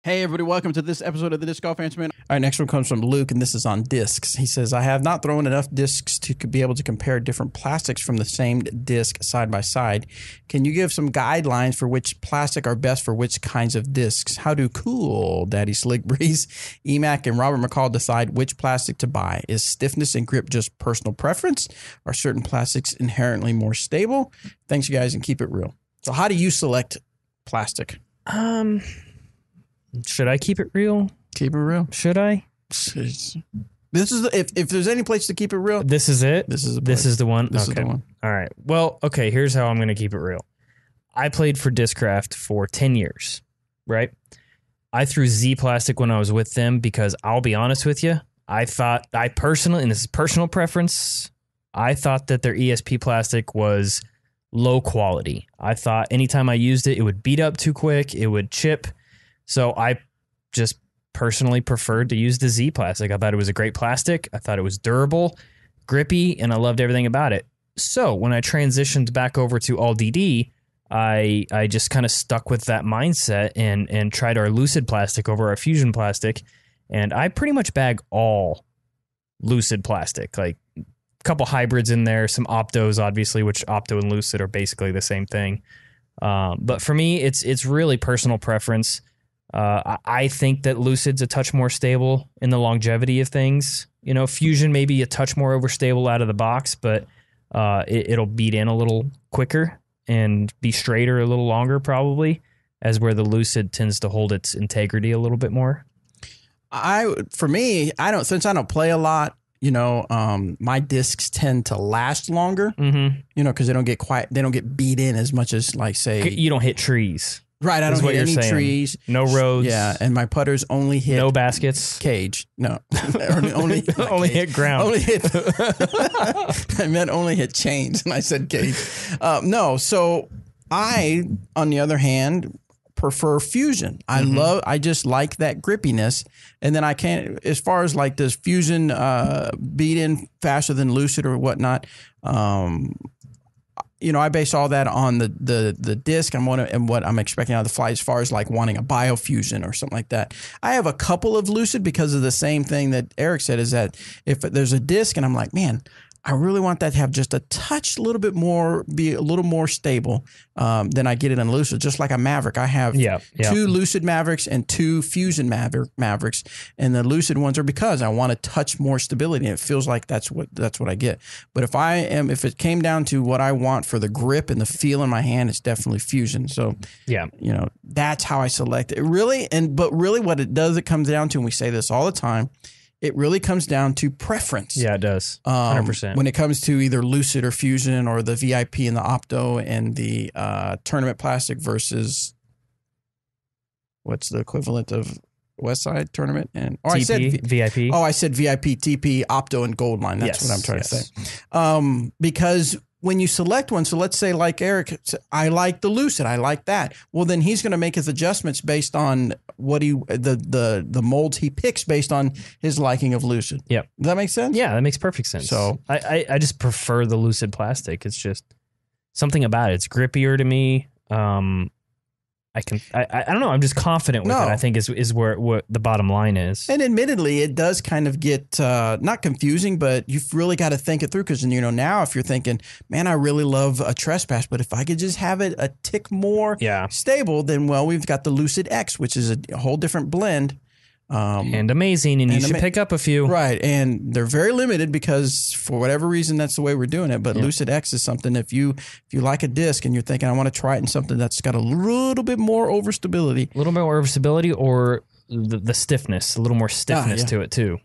Hey everybody, welcome to this episode of the Disc Golf Answer Man. All right, next one comes from Luke, and this is on discs. He says, I have not thrown enough discs to be able to compare different plastics from the same disc side by side. Can you give some guidelines for which plastic are best for which kinds of discs? How do CoolDaddySlickBreeze, EMAC, and Robert McCall decide which plastic to buy? Is stiffness and grip just personal preference? Are certain plastics inherently more stable? Thanks, you guys, and keep it real. So how do you select plastic? Should I keep it real? Keep it real. Should I? This is if there's any place to keep it real. This is it. This is the one. This is the one. All right. Well, okay. Here's how I'm going to keep it real. I played for Discraft for 10 years, right? I threw Z plastic when I was with them because I'll be honest with you, I personally, and this is personal preference, I thought that their ESP plastic was low quality. I thought anytime I used it, it would beat up too quick. It would chip. So I just personally preferred to use the Z plastic. I thought it was a great plastic. I thought it was durable, grippy, and I loved everything about it. So when I transitioned back over to all DD, I just kind of stuck with that mindset and tried our Lucid plastic over our Fusion plastic. And I pretty much bag all Lucid plastic, like a couple hybrids in there, some Optos, obviously, which Opto and Lucid are basically the same thing. But for me, it's really personal preference. I think that Lucid's a touch more stable in the longevity of things. You know, Fusion may be a touch more overstable out of the box, but it'll beat in a little quicker and be straighter a little longer probably, as where the Lucid tends to hold its integrity a little bit more. Since I don't play a lot, you know, my discs tend to last longer, you know, because they don't get beat in as much as, like, say, you don't hit trees. Right, I don't hit any trees. No roads. Yeah, and my putters only hit... No baskets. Cage. No. only hit ground. Only hit... I meant only hit chains, and I said cage. No, so I, on the other hand, prefer Fusion. I just like that grippiness. And then I can't... As far as, like, does Fusion beat in faster than Lucid or whatnot... you know, I base all that on the disc and what I'm expecting out of the flight as far as, like, wanting a biofusion or something like that. I have a couple of Lucid because of the same thing that Eric said, is that if there's a disc and I'm like, man, I really want that to have just a touch, a little bit more, be a little more stable, then I get it in Lucid. Just like a Maverick. I have two Lucid Mavericks and two Fusion Mavericks, and the Lucid ones are because I want a touch more stability, and it feels like that's what I get. But if it came down to what I want for the grip and the feel in my hand, it's definitely Fusion. So you know, that's how I select it. But really what it does, it comes down to, and we say this all the time, it really comes down to preference. Yeah, it does. 100%. When it comes to either Lucid or Fusion or the VIP and the Opto and the tournament plastic versus what's the equivalent of Westside tournament? I said VIP. Oh, I said VIP, TP, Opto, and Goldline. That's what I'm trying to say. Because when you select one, so let's say, like Eric, I like the Lucid, I like that. Well, then he's going to make his adjustments based on what the molds he picks based on his liking of Lucid. Yep. Does that make sense? Yeah, that makes perfect sense. So I just prefer the Lucid plastic. It's just something about it. It's grippier to me. I don't know. I'm just confident with it, I think is where what the bottom line is. And admittedly, it does kind of get not confusing, but you've really got to think it through, because, you know, now if you're thinking, man, I really love a Trespass, but if I could just have it a tick more stable, then, well, we've got the Lucid X, which is a whole different blend. And amazing, and you should pick up a few. Right, and they're very limited because for whatever reason that's the way we're doing it. But Lucid X is something, if you like a disc and you're thinking, I want to try it in something that's got a little bit more overstability. A little bit more overstability, or the stiffness, a little more stiffness to it too.